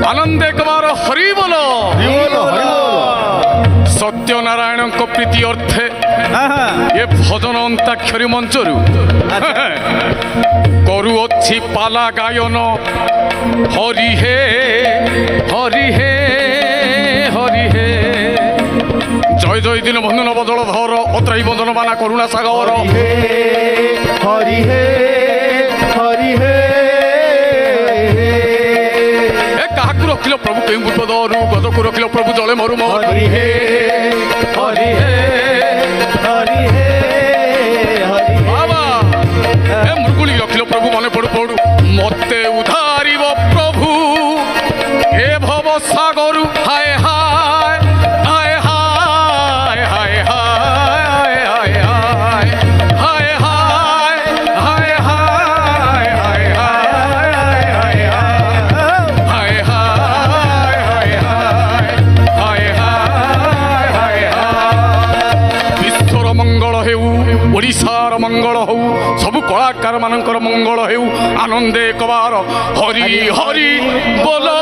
आनंदे कबार हरि बोलो सत्यनारायण को प्रीति अर्थे ये भजन अंताक्षरी मंचरु करु अच्छी पाला गायन हरि हे हरि हे हरि हे जय जय दिन बंधु नवदल धर अत्राई बंधन माना करुणा सागर हरि हे हरि हे रखिल प्रभु के विपदरू गज को रखिल प्रभु जले मरुम हरि हे हरि हे हरि हे बाबा ए मृगुली रखिल प्रभु मने पड़ू पड़ू मते उधारिब प्रभु ए भव सागर हाय हाय हाय हाय हाय हाय हाय हाय हाय हाय हाय हाय हाय ओडिशार मंगल हो सबु कलाकार मानकर मंगल हो आनंदे कबार हरि हरि बोलो।